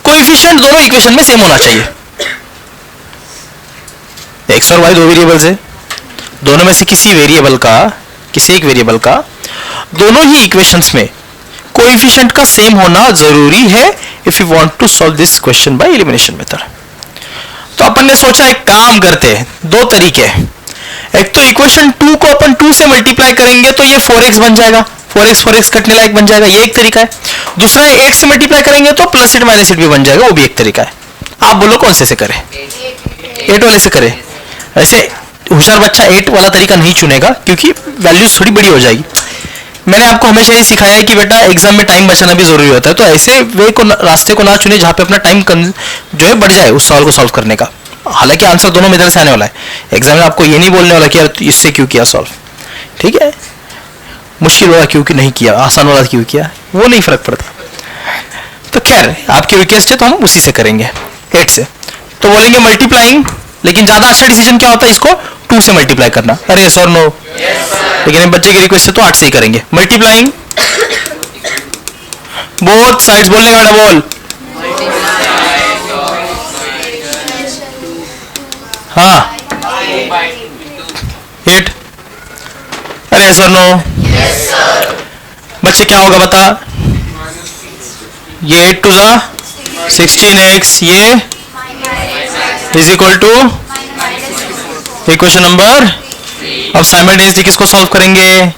कोएफिशिएंट दोनों इक्वेशन में सेम होना चाहिए। एक्स और वाई दो वेरिएबल्स है, दोनों में से किसी वेरिएबल का, किसी एक वेरिएबल का दोनों ही इक्वेशंस में कोएफिशिएंट का सेम होना जरूरी है if you want to solve this question by elimination method. तो अपन ने सोचा एक काम करते हैं, दो तरीके हैं। एक तो इक्वेशन 2 को अपन 2 से मल्टीप्लाई करेंगे तो ये 4x बन जाएगा, 4x कटने लायक बन जाएगा, ये एक तरीका है। दूसरा है 8 से मल्टीप्लाई करेंगे तो प्लस इट माइनस इट भी बन जाएगा, वो भी एक तरीका है। आप बोलो कौन से करें? 8 वाले से करें। ऐसे होशियार बच्चा 8 वाला तरीका नहीं चुनेगा क्योंकि वैल्यूज थोड़ी बड़ी हो जाएगी। मैंने आपको हमेशा ये सिखाया है कि बेटा एग्जाम में टाइम बचाना भी जरूरी होता है, तो ऐसे वे को रास्ते को ना चुने जहाँ पे अपना टाइम जो है बढ़ जाए उस सवाल को सॉल्व करने का। हालांकि आंसर दोनों में इधर से आने वाला है, एग्जाम में आपको ये नहीं बोलने वाला कि यार इससे क्यों किया सॉल्व, ठीक है, मुश्किल वाला क्यों नहीं किया, आसान वाला क्यों किया, वो नहीं फर्क पड़ता। तो खैर आपकी रिक्वेस्ट है तो हम उसी से करेंगे 8 से। तो बोलेंगे मल्टीप्लाइंग, लेकिन ज्यादा अच्छा डिसीजन क्या होता है, इसको 2 से मल्टीप्लाई करना। अरे यस और नो? लेकिन बच्चे की रिक्वेस्ट है तो 8 से ही करेंगे। मल्टीप्लाइंग बोथ साइड्स, बोलने का बेटा बोल। हाँ 8। अरे यस और नो? बच्चे क्या होगा बता? ये 8 टू जा 16x, ये is equal to equation number. अब साइमल्टेनियसली किसको सॉल्व करेंगे?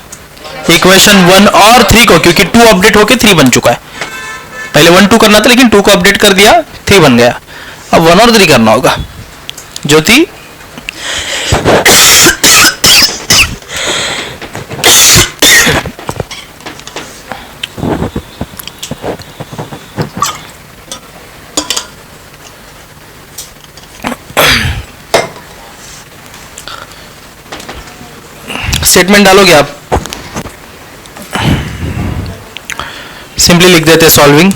इक्वेशन 1 और 3 को, क्योंकि 2 अपडेट होके 3 बन चुका है। पहले 1 2 करना था लेकिन 2 को अपडेट कर दिया, 3 बन गया। अब 1 और 3 करना होगा। ज्योति स्टेटमेंट डालोगे आप? सिंपली लिख देते solving,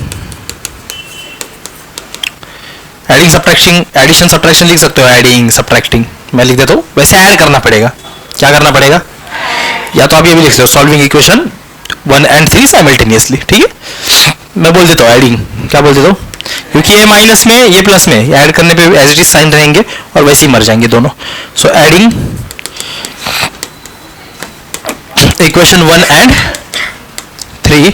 adding subtracting, addition subtraction लिख सकते हो, एडिंग सब्ट्रैक्टिंग मैं लिख देता हूँ। वैसे ऐड करना पड़ेगा, क्या करना पड़ेगा? या तो आप ये भी लिख सकते हो सॉल्विंग इक्वेशन 1 and 3 साइमल्टेनियसली, ठीक है। मैं बोल देता हूँ एडिंग, क्या बोल देता हूँ, क्योंकि ये माइनस में ये प्लस में ऐड करने पे एज इट इज साइन रहेंगे और वैसे ही मर जाएंगे दोनों। सो एडिंग इक्वेशन 1 and 3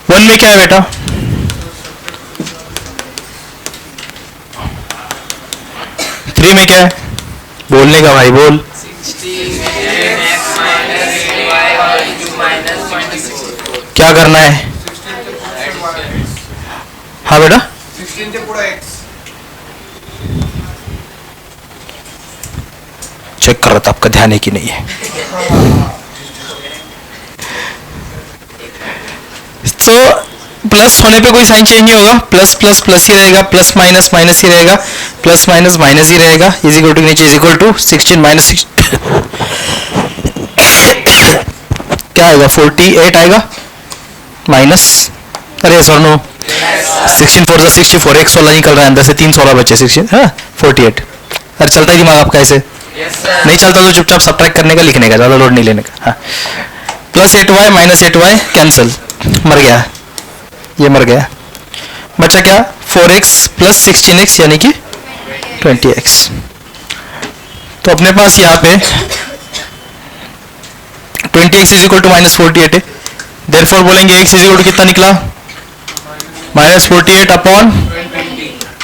1 में क्या है बेटा? 3 में क्या है? बोलने का भाई बोल। क्या करना है? हाँ बेटा 16 से पूरा x। चेक कर रहा था, आपका ध्यान है कि नहीं है। तो प्लस होने पे कोई साइन चेंज नहीं होगा, प्लस प्लस प्लस ही रहेगा, प्लस माइनस माइनस ही रहेगा, प्लस माइनस माइनस ही रहेगा। इज इक्वल टू नीचे इज इक्वल टू 16 माइनस 6 क्या आएगा? 48 आएगा माइनस, अरे सर नो 16 4 जा 64, एक 16 निकल रहा है अंदर से, 3 16 बचे 16, हाँ 48। अरे चलता ही दिमाग आपका ऐसे? नहीं चलता तो चुपचाप सब्ट्रैक्ट करने का, लिखने का, ज्यादा लोड नहीं लेने का। हाँ plus 8y minus 8y cancel, मर गया, ये मर गया। बचा क्या? 4x प्लस 16x यानी कि 20x। तो अपने पास यहाँ पे 20x is equal to minus 48 है, देयरफॉर बोलेंगे x इज इक्वल टू कितना निकला? Minus 48 upon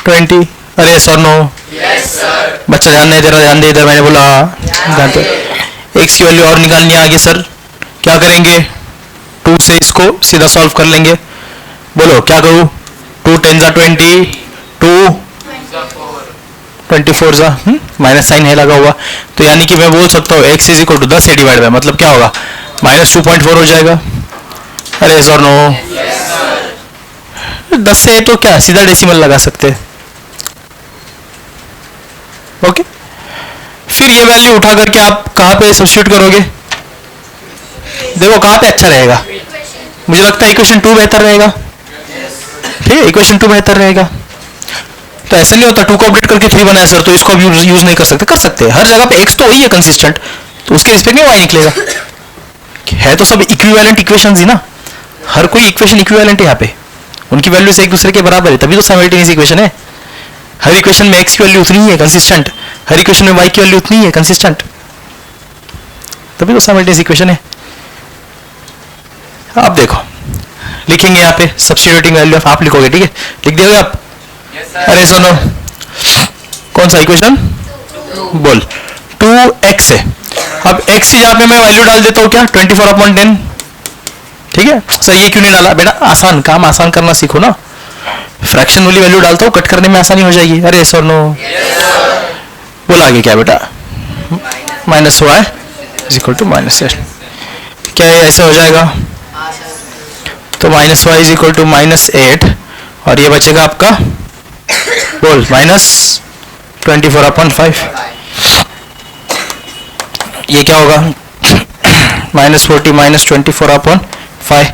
20। अरे सर नो? बच्चा ध्यान नहीं दे रहा, ध्यान दे इधर, मैंने बोला ध्यान दे। x की वैल्यू और निकालनी है आगे सर, क्या करेंगे? 2 से इसको सीधा सॉल्व कर लेंगे। बोलो क्या करूँ? 2 10 जा 20, 2 24 जा माइनस साइन है लगा हुआ, तो यानी कि मैं बोल सकता हूँ x इज इक्वल टू 10 से डिवाइड बाय, मतलब क्या होगा? माइनस 2.4 हो जाएगा। अरे सर नो? 10 से तो क्या सीधा डेसिमल लगा सकते हैं। ओके, फिर ये वैल्यू उठा करके आप कहाँ पे सब्स्टिट्यूट करोगे? देखो कहाँ पे अच्छा रहेगा, मुझे लगता है इक्वेशन 2 बेहतर रहेगा, ठीक है, इक्वेशन 2 बेहतर रहेगा। तो ऐसा नहीं होता 2 को अपडेट करके 3 बनाया सर तो इसको अब यूज नहीं कर सकते, कर सकते हैं। हर जगह पे x तो वही है कंसिस्टेंट, तो उसके रिस्पेक्ट में y निकलेगा। है तो सब इक्विवेलेंट इक्वेशंस ही ना, हर कोई इक्वेशन इक्विवेलेंट है यहाँ पे, उनकी वैल्यूज एक दूसरे के बराबर है, तभी तो साइमल्टेनियस इक्वेशन है। हर इक्वेशन में x की वैल्यू उतनी ही है कंसिस्टेंट, हर इक्वेशन में y की वैल्यू उतनी ही है कंसिस्टेंट, तभी तो साइमल्टेनियस इक्वेशन है। आप देखो लिखेंगे यहाँ पे सब्स्टिट्यूटिंग वैल्यू आप लिखोगे, ठीक है, लिख दिया आप? अरे सुनो, कौन सा इक्वेशन? बोल 2x है। अब x की जहाँ पे मैं वैल्यू डाल देता हूँ क्या? 24/10, ठीक है सर। ये क्यों नहीं डाला बेटा? आसान काम आसान करना सीखो ना, फ्रैक्शन वाली वैल्यू डालता हूँ, कट करने में आसानी हो जाएगी। अरे यस और नो? बोला आगे क्या बेटा? Minus y is equal to minus eight. क्या ये ऐसे हो जाएगा? तो minus y is equal to minus eight, और ये बचेगा आपका बोल माइनस 24/5। ये क्या होगा? माइनस 40 माइनस 24/5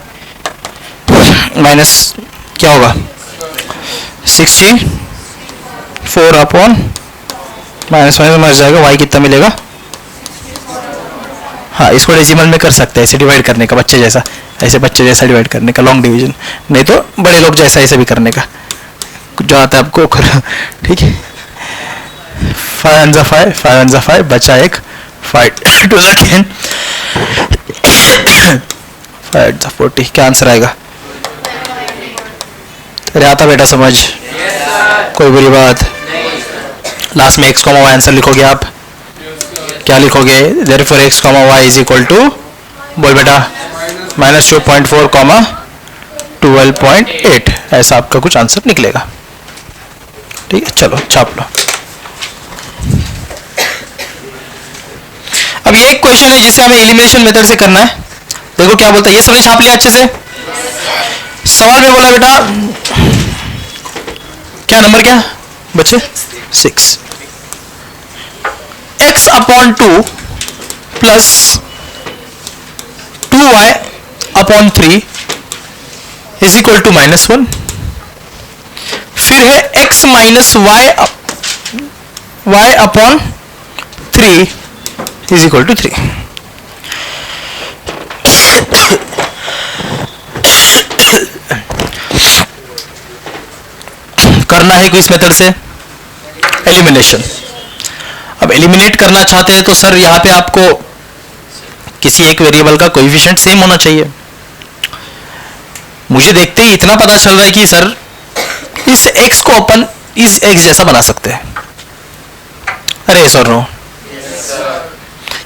माइनस क्या होगा? 64 माइनस माइनस जाएगा, वाई कितना मिलेगा? हाँ, इसको डेसिमल में कर सकते हैं, ऐसे डिवाइड करने का, बच्चे जैसा, ऐसे बच्चे जैसा डिवाइड करने का, लॉन्ग डिवीजन, नहीं तो बड़े लोग जैसा ऐसे भी करने का, जो आता है आपको करो। ठीक है, 5 × 5 5 × 5 बचा एक, 5 2 × 10 5 × 40। क्या आंसर आएगा? अरे आता बेटा समझ? कोई बुरी बात? लास्ट में x, y आंसर लिखोगे आप, क्या लिखोगे? therefore x, y is equal to, बोल बेटा, माइनस 2.4, 12.8, ऐसा आपका कुछ आंसर निकलेगा। ठीक है, चलो छाप लो। अब ये एक क्वेश्चन है जिसे हमें एलिमिनेशन मेथड से करना है। देखो क्या बोलता है, ये सबने छाप लिया अच्छे से? सवाल में बोला बेटा, क्या नंबर क्या बच्चे? 6। x upon 2 plus 2y upon 3 is equal to -1। फिर है x minus y upon 3 is equal to 3। करना है किस मेथड से? एलिमिनेशन। अब एलिमिनेट करना चाहते हैं तो सर यहाँ पे आपको किसी एक वेरिएबल का कोएफिशिएंट सेम होना चाहिए। मुझे देखते ही इतना पता चल रहा है कि सर इस x को अपन इस x जैसा बना सकते हैं। अरे सर नो?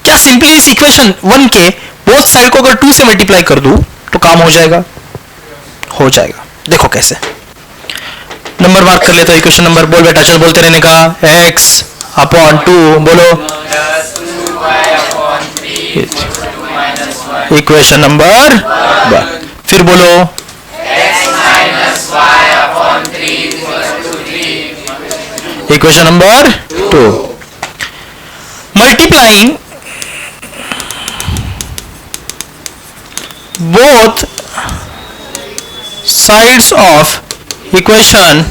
क्या सिंपली इस इक्वेशन 1 के बोथ साइड को अगर 2 से मल्टीप्लाई कर दूं तो काम हो जाएगा? हो जाएगा। देखो कैसे, नंबर मार्क कर लेते हो। इक्वेशन नंबर बोल बेटा, चल बोलते रहने का, x अपॉन 2 बोलो, इक्वेशन नंबर, फिर बोलो equation number 2, multiplying both sides of equation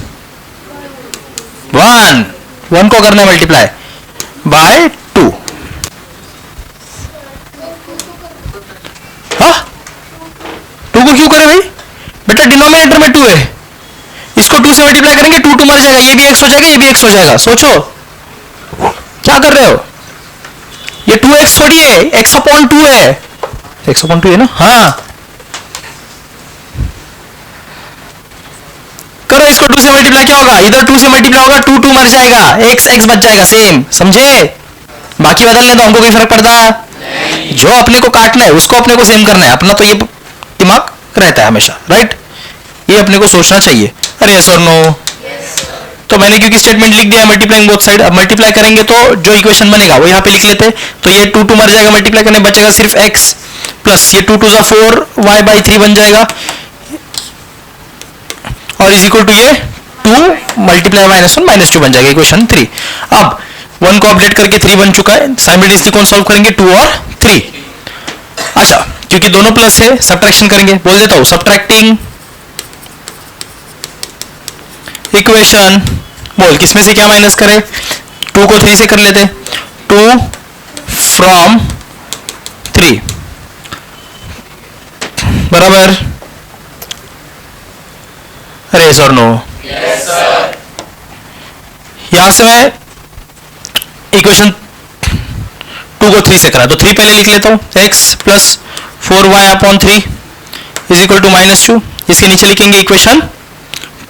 1 को करना है मल्टीप्लाई बाय 2। हाँ, 2 को क्यों करें भाई? बेटा डिनोमिनेटर में 2 है, इसको 2 से मल्टीप्लाई करेंगे, 2 मर जाएगा, ये भी x हो जाएगा, ये भी x हो जाएगा। सोचो क्या कर रहे हो? ये 2x थोड़ी है, x अपॉन 2 है, x अपॉन 2 है ना? हाँ, करो इसको 2 से मल्टीप्लाई, क्या होगा? इधर 2 से मल्टीप्लाई होगा, 2 मर जाएगा, x बच जाएगा सेम, समझे? बाकी बदलने तो हमको कोई फर्क पड़ता? जो अपने को काटना है उसको अपने को सेम करना है, अपना तो ये दिमाग रहता है हमेशा, राइट? ये अपने को सोचना चाहिए। अरे यस और नो? तो मैंने क्योंकि स्टेटमेंट लिख दिया मल्टीप्लाइंग बोथ साइड। अब मल्टीप्लाई करेंगे तो जो इक्वेशन बनेगा वो यहाँ पे लिख लेते। तो ये 2 मर जाएगा, मल्टीप्लाई करने बचेगा सिर्फ x प्लस ये 2 × 4 y/3 बन जाएगा, और इज इक्वल टू ये 2 मल्टीप्लाई -1 -2 बन जाएगा, इक्वेशन 3। अब 1 को अपडेट करके 3 बन चुका है, साइमल्टेनियसली कौन सॉल्व करेंगे? 2 और 3। अच्छा, क्योंकि दोनों प्लस है सब्ट्रैक्शन करेंगे, बोल देता हूं सब्ट्रैक्टिंग इक्वेशन, बोल किसमें से क्या माइनस करें? 2 को 3 से कर लेते, 2 फ्रॉम 3 बराबर, अरे यस और नो? Yes sir. यहां से मैं इक्वेशन 2 को 3 से करा तो 3 पहले लिख लेता हूं, x plus 4y upon 3 is equal to -2। इसके नीचे लिखेंगे इक्वेशन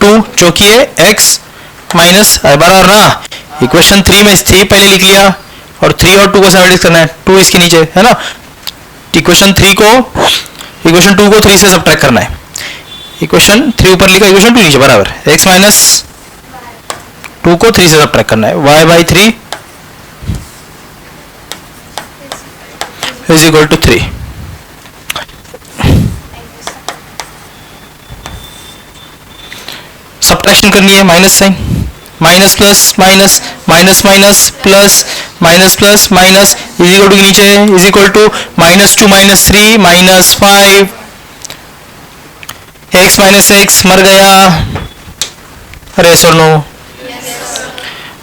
2 जो कि है x माइनस बराबर ना, इक्वेशन 3 में 3 पहले लिख लिया और 3 और 2 को सब्ट्रैक्ट करना है, 2 इसके नीचे है ना। इक्वेशन 2 को 3 से सब्ट्रैक्ट करना है। इक्वेशन 3 ऊपर लिखा, इक्वेशन 2 नीचे, बराबर। x माइनस 2 को 3 से सब्ट्रैक्ट करना है, y by 3 is equal to 3। Subtraction करनी है, minus sign, minus plus minus, minus minus plus, minus plus minus, is equal to नीचे is equal to -2 -3 -5, x minus x मर गया, अरे सर नो,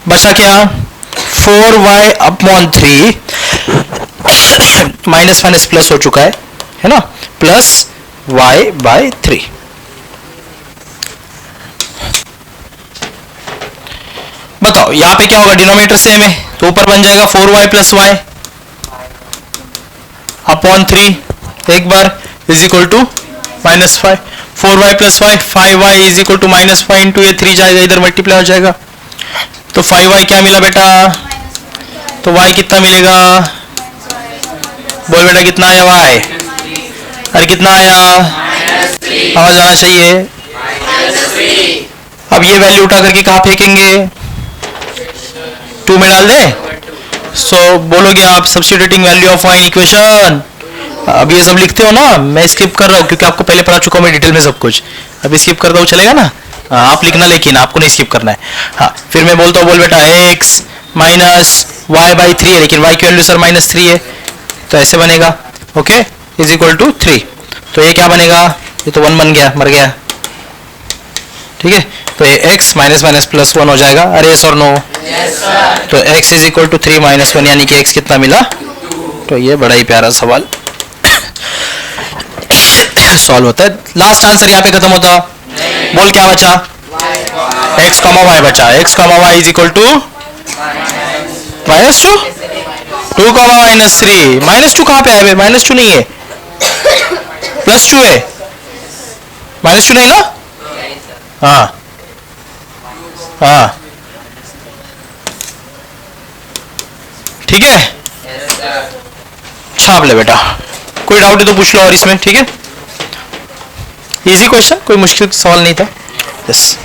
बचा क्या 4y upon 3, minus minus plus हो चुका है ना, प्लस y बाय 3। बताओ यहां पे क्या होगा, डिनोमिनेटर सेम है तो ऊपर बन जाएगा 4y प्लस वाई अपॉन 3 एक बार is equal to -5, 4y plus y, 5y is equal to -5 into ये 3 जाएगा इधर मल्टीप्लाई हो जाएगा, तो 5y क्या मिला बेटा, तो y कितना मिलेगा, बोल बेटा कितना आया y, अरे कितना आया, आवाज आना चाहिए। अब ये वैल्यू उठा करके कहाँ फेंकेंगे, 2 में डाल दे, सो बोलोगे आप substituting value of y equation. अब ये सब लिखते हो ना, मैं स्किप कर रहा हूँ क्योंकि आपको पहले पढ़ा चुका हूँ मैं डिटेल में सब कुछ, अभी स्किप करता हूँ चलेगा ना, आप लिखना लेकिन आपको नहीं स्किप करना है। हाँ फिर मैं बोलता हूँ, बोल बेटा x माइनस वाई बाई 3 है, लेकिन y की वैल्यू सर -3 है, तो ऐसे बनेगा, ओके इज इक्वल टू 3, तो ये क्या बनेगा, ये तो 1 बन गया, मर गया, ठीक है, तो ये x माइनस माइनस प्लस 1 हो जाएगा, अरे सर नो, तो x इज इक्वल टू 3 - 1 यानी कि x कितना मिला, तो ये बड़ा ही प्यारा सवाल सॉल्व होता है। लास्ट आंसर यहाँ पे खत्म होता, बोल क्या बचा, x कॉमा y बचा, x comma y is equal to -2, 2 comma -3, -2 कहाँ पे है, -2 नहीं है, +2 है, -2 नहीं ना, हाँ हाँ ठीक है, छाप ले बेटा, कोई डाउट है तो पूछ लो और इसमें, ठीक है, इजी क्वेश्चन, कोई मुश्किल सवाल नहीं था, यस।